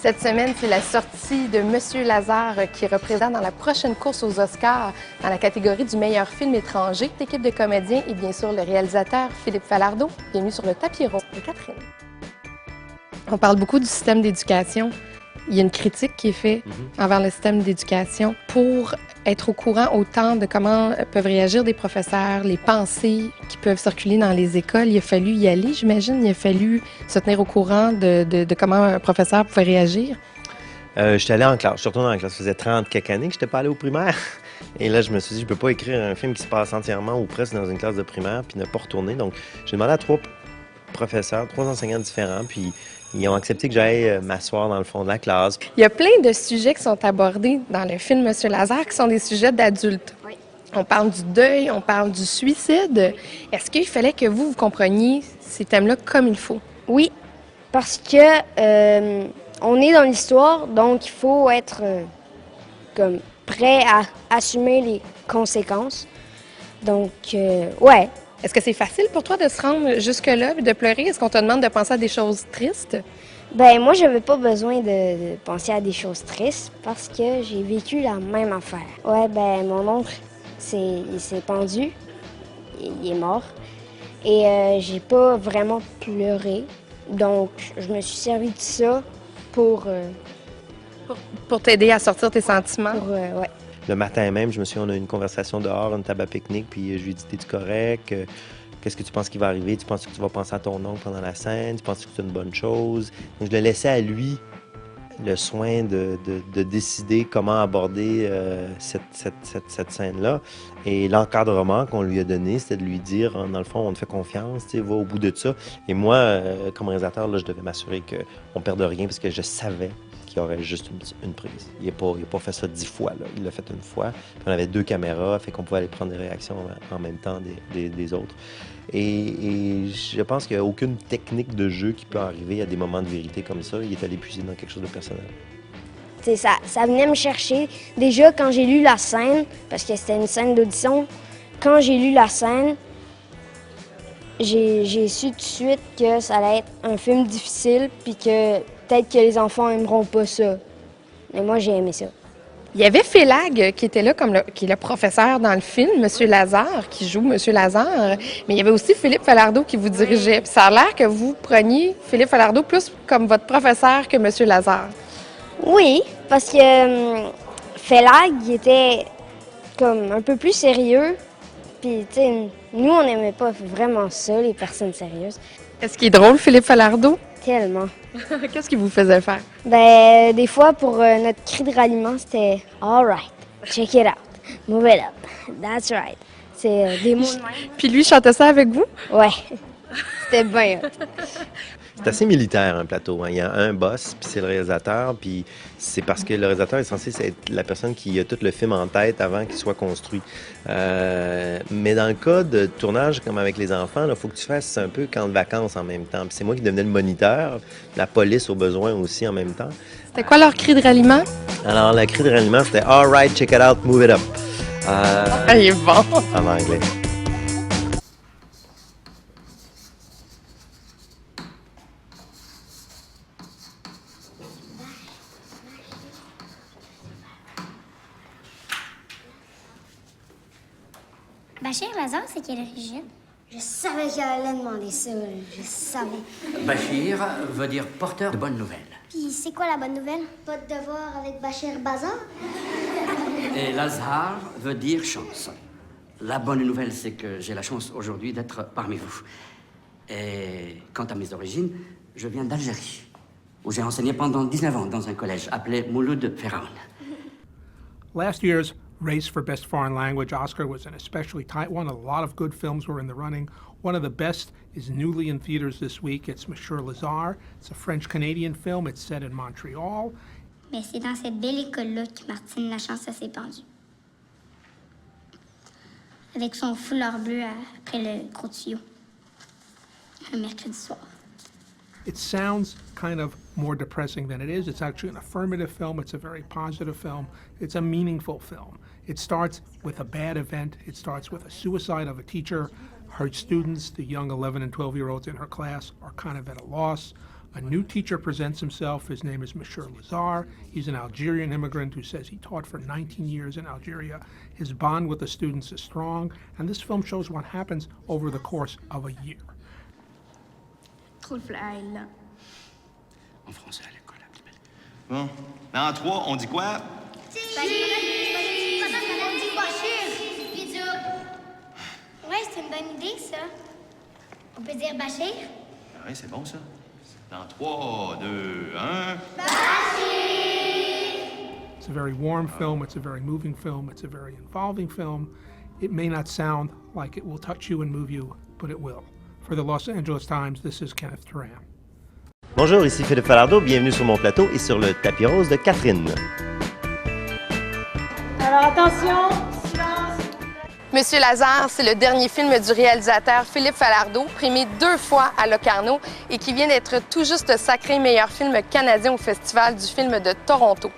Cette semaine, c'est la sortie de Monsieur Lazare qui représente dans la prochaine course aux Oscars dans la catégorie du meilleur film étranger. L'équipe de comédiens et bien sûr le réalisateur Philippe Falardeau. Bienvenue sur le tapis rond de Catherine. On parle beaucoup du système d'éducation. Il y a une critique qui est faite envers le système d'éducation pour être au courant autant de comment peuvent réagir des professeurs, les pensées qui peuvent circuler dans les écoles. Il a fallu y aller, j'imagine. Il a fallu se tenir au courant de comment un professeur pouvait réagir. J'étais allé en classe. Je suis retourné en classe. Ça faisait 30 quelques années que je n'étais pas allé au primaire. Et là, je me suis dit, je ne peux pas écrire un film qui se passe entièrement ou presque dans une classe de primaire puis ne pas retourner. Donc, j'ai demandé à 3 professeurs, 3 enseignants différents, puis ils ont accepté que j'aille m'asseoir dans le fond de la classe. Il y a plein de sujets qui sont abordés dans le film Monsieur Lazare qui sont des sujets d'adultes. Oui. On parle du deuil, on parle du suicide. Est-ce qu'il fallait que vous compreniez ces thèmes-là comme il faut? Oui, parce que on est dans l'histoire, donc il faut être comme prêt à assumer les conséquences. Donc, ouais. Est-ce que c'est facile pour toi de se rendre jusque-là et de pleurer? Est-ce qu'on te demande de penser à des choses tristes? Ben moi, j'avais pas besoin de penser à des choses tristes parce que j'ai vécu la même affaire. Ouais, ben mon oncle, il s'est pendu, il est mort, et j'ai pas vraiment pleuré. Donc, je me suis servi de ça pour Pour t'aider à sortir tes sentiments? ouais. Le matin même, je me souviens, on a eu une conversation dehors, une table à pique-nique, puis je lui ai dit, t'es-tu correct? Qu'est-ce que tu penses qui va arriver? Tu penses que tu vas penser à ton oncle pendant la scène? Tu penses que c'est une bonne chose? Donc, je le laissais à lui le soin de décider comment aborder cette scène-là. Et l'encadrement qu'on lui a donné, c'était de lui dire, dans le fond, on te fait confiance, va au bout de ça. Et moi, comme réalisateur, là, je devais m'assurer qu'on ne perde rien parce que je savais qu'il y aurait juste une prise. Il n'a pas fait ça 10 fois, là. Il l'a fait une fois. Puis on avait 2 caméras, fait qu'on pouvait aller prendre des réactions en même temps des autres. Et je pense qu'il n'y a aucune technique de jeu qui peut arriver à des moments de vérité comme ça. Il est allé puiser dans quelque chose de personnel. C'est ça venait me chercher. Déjà, quand j'ai lu la scène, parce que c'était une scène d'audition, quand j'ai lu la scène, j'ai su tout de suite que ça allait être un film difficile, puis que peut-être que les enfants aimeront pas ça. Mais moi, j'ai aimé ça. Il y avait Félag qui était là, qui est le professeur dans le film, Monsieur Lazare, qui joue Monsieur Lazare. Mais il y avait aussi Philippe Falardeau qui vous dirigeait. Puis ça a l'air que vous preniez Philippe Falardeau plus comme votre professeur que Monsieur Lazare. Oui, parce que Félag, il était comme un peu plus sérieux. Puis, tu sais, nous, on n'aimait pas vraiment ça, les personnes sérieuses. Est-ce qu'il est drôle, Philippe Falardeau? Tellement. Qu'est-ce qu'il vous faisait faire? Ben, des fois, pour notre cri de ralliement, c'était « All right, check it out, move it up, that's right ». C'est des mots de même. Puis lui, chantait ça avec vous? Ouais, c'était bien. C'est assez militaire, un plateau. Hein. Il y a un boss, puis c'est le réalisateur, puis c'est parce que le réalisateur est censé être la personne qui a tout le film en tête avant qu'il soit construit. Mais dans le cas de tournage, comme avec les enfants, il faut que tu fasses un peu camp de vacances en même temps. Puis c'est moi qui devenais le moniteur, la police au besoin aussi en même temps. C'était quoi leur cri de ralliement? Alors, le cri de ralliement, c'était « All right, check it out, move it up ». Il est bon! En anglais. Bachir Lazare, c'est quelle origine? Je savais qu'elle allait demander ça, je savais. Bachir veut dire porteur de bonnes nouvelles. Puis c'est quoi la bonne nouvelle? Pas de devoir avec Bachir Bazar? Et Lazare veut dire chance. La bonne nouvelle, c'est que j'ai la chance aujourd'hui d'être parmi vous. Et quant à mes origines, je viens d'Algérie, où j'ai enseigné pendant 19 ans dans un collège appelé Mouloud Feraoun. Last year's race for Best Foreign Language Oscar was an especially tight one. A lot of good films were in the running. One of the best is newly in theaters this week. It's Monsieur Lazare. It's a French-Canadian film. It's set in Montreal. Mais c'est dans cette belle école-là que Martine Lachance s'est pendue. Avec son foulard bleu après le gros tuyau. Un mercredi soir. It sounds kind of more depressing than it is. It's actually an affirmative film. It's a very positive film. It's a meaningful film. It starts with a bad event. It starts with a suicide of a teacher. Her students, the young 11 and 12-year-olds in her class, are kind of at a loss. A new teacher presents himself. His name is Monsieur Lazar. He's an Algerian immigrant who says he taught for 19 years in Algeria. His bond with the students is strong, and this film shows what happens over the course of a year. En français à l'école, la plus belle. Bon, dans 3, on dit quoi? Ouais, c'est une bonne idée, ça. On peut dire Bachir? Oui, c'est bon, ça. Dans 3, 2, 1... It's a very warm film, it's a very moving film, it's a very involving film. It may not sound like it will touch you and move you, but it will. For the Los Angeles Times, this is Kenneth Turan. Bonjour, ici Philippe Falardeau, bienvenue sur mon plateau et sur le tapis rose de Catherine. Alors attention, silence. Monsieur Lazare, c'est le dernier film du réalisateur Philippe Falardeau, primé 2 fois à Locarno et qui vient d'être tout juste sacré meilleur film canadien au Festival du film de Toronto.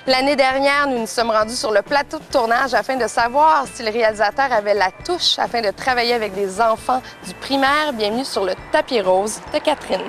L'année dernière, nous nous sommes rendus sur le plateau de tournage afin de savoir si le réalisateur avait la touche afin de travailler avec des enfants du primaire. Bienvenue sur le tapis rose de Catherine.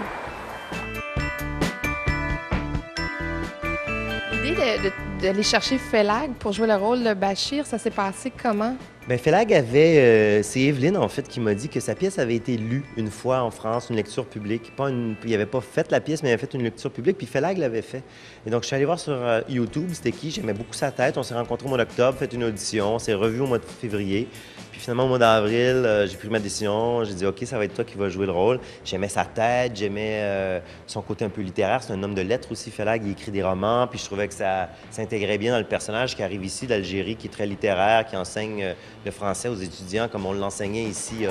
L'idée d'aller chercher Felag pour jouer le rôle de Bachir, ça s'est passé comment? Bien, Felag avait... c'est Evelyne, en fait, qui m'a dit que sa pièce avait été lue une fois en France, une lecture publique. Il n'avait pas fait la pièce, mais il avait fait une lecture publique, puis Felag l'avait fait. Et donc, je suis allé voir sur YouTube, c'était qui? J'aimais beaucoup sa tête. On s'est rencontrés au mois d'octobre, fait une audition, on s'est revus au mois de février. Puis finalement, au mois d'avril, j'ai pris ma décision. J'ai dit, OK, ça va être toi qui vas jouer le rôle. J'aimais sa tête, j'aimais son côté un peu littéraire. C'est un homme de lettres aussi, Felag. Il écrit des romans. Puis je trouvais que ça s'intégrait bien dans le personnage qui arrive ici d'Algérie, qui est très littéraire, qui enseigne le français aux étudiants comme on l'enseignait ici il y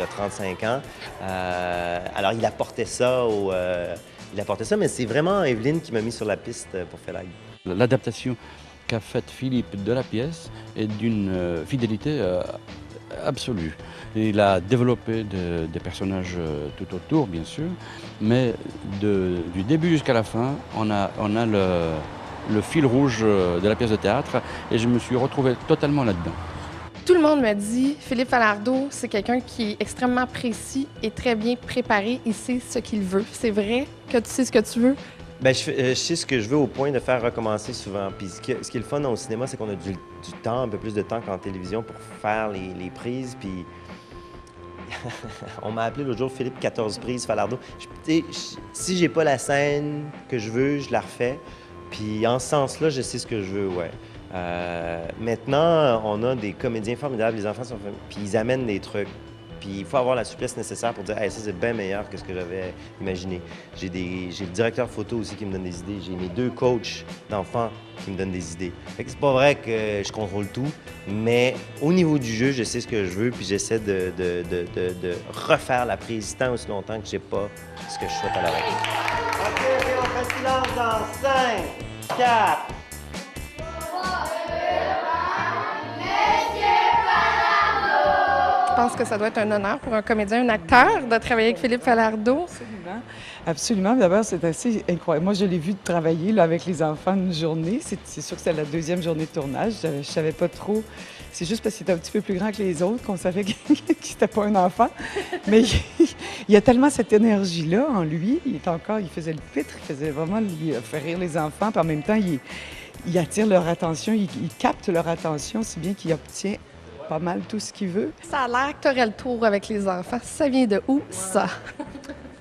a 35 ans. Alors, il apportait ça mais c'est vraiment Evelyne qui m'a mis sur la piste pour Felag. L'adaptation qu'a faite Philippe de la pièce est d'une fidélité absolue. Il a développé des personnages tout autour, bien sûr, mais du début jusqu'à la fin, on a le fil rouge de la pièce de théâtre et je me suis retrouvé totalement là-dedans. Tout le monde me dit, Philippe Falardeau, c'est quelqu'un qui est extrêmement précis et très bien préparé. Il sait ce qu'il veut. C'est vrai que tu sais ce que tu veux? Bien, je sais ce que je veux au point de faire recommencer souvent. Puis ce qui est le fun au cinéma, c'est qu'on a du temps, un peu plus de temps qu'en télévision pour faire les prises. Puis on m'a appelé l'autre jour Philippe 14 prises Falardeau. Si j'ai pas la scène que je veux, je la refais. Puis en ce sens-là, je sais ce que je veux, ouais. Maintenant, on a des comédiens formidables, les enfants sont formidables, puis ils amènent des trucs. Puis il faut avoir la souplesse nécessaire pour dire hey, ça c'est bien meilleur que ce que j'avais imaginé. J'ai le directeur photo aussi qui me donne des idées. J'ai mes 2 coachs d'enfants qui me donnent des idées. Fait que c'est pas vrai que je contrôle tout, mais au niveau du jeu, je sais ce que je veux, puis j'essaie de refaire la prise tant aussi longtemps que j'ai pas ce que je souhaite à la radio. OK, on fait silence dans 5, 4... Je pense que ça doit être un honneur pour un comédien, un acteur, de travailler avec Philippe Falardeau. Absolument. Absolument. D'abord, c'est assez incroyable. Moi, je l'ai vu travailler là, avec les enfants une journée. C'est sûr que c'est la 2e journée de tournage. Je ne savais pas trop. C'est juste parce qu'il était un petit peu plus grand que les autres qu'on savait qu'il n'était pas un enfant. Mais il y a tellement cette énergie-là en lui. Il faisait le pitre, il faisait vraiment faire rire les enfants. Puis en même temps, il attire leur attention, il capte leur attention, si bien qu'il obtient pas mal tout ce qu'il veut. Ça a l'air que tu aurais le tour avec les enfants. Ça vient de où, ça?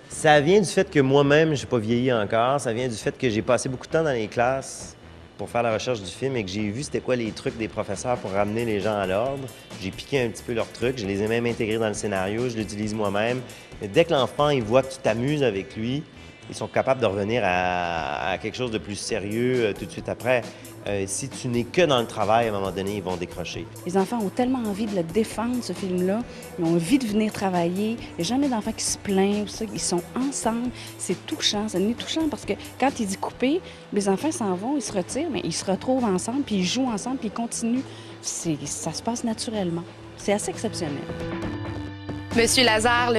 Ça vient du fait que moi-même, j'ai pas vieilli encore. Ça vient du fait que j'ai passé beaucoup de temps dans les classes pour faire la recherche du film et que j'ai vu c'était quoi les trucs des professeurs pour ramener les gens à l'ordre. J'ai piqué un petit peu leurs trucs. Je les ai même intégrés dans le scénario. Je l'utilise moi-même. Mais dès que l'enfant, il voit que tu t'amuses avec lui, ils sont capables de revenir à quelque chose de plus sérieux tout de suite après. Si tu n'es que dans le travail, à un moment donné, ils vont décrocher. Les enfants ont tellement envie de le défendre, ce film-là. Ils ont envie de venir travailler. Il n'y a jamais d'enfants qui se plaignent. Ils sont ensemble. C'est touchant. Ça devient touchant parce que quand il dit couper, les enfants s'en vont, ils se retirent, mais ils se retrouvent ensemble, puis ils jouent ensemble, puis ils continuent. Ça se passe naturellement. C'est assez exceptionnel. Monsieur Lazare, le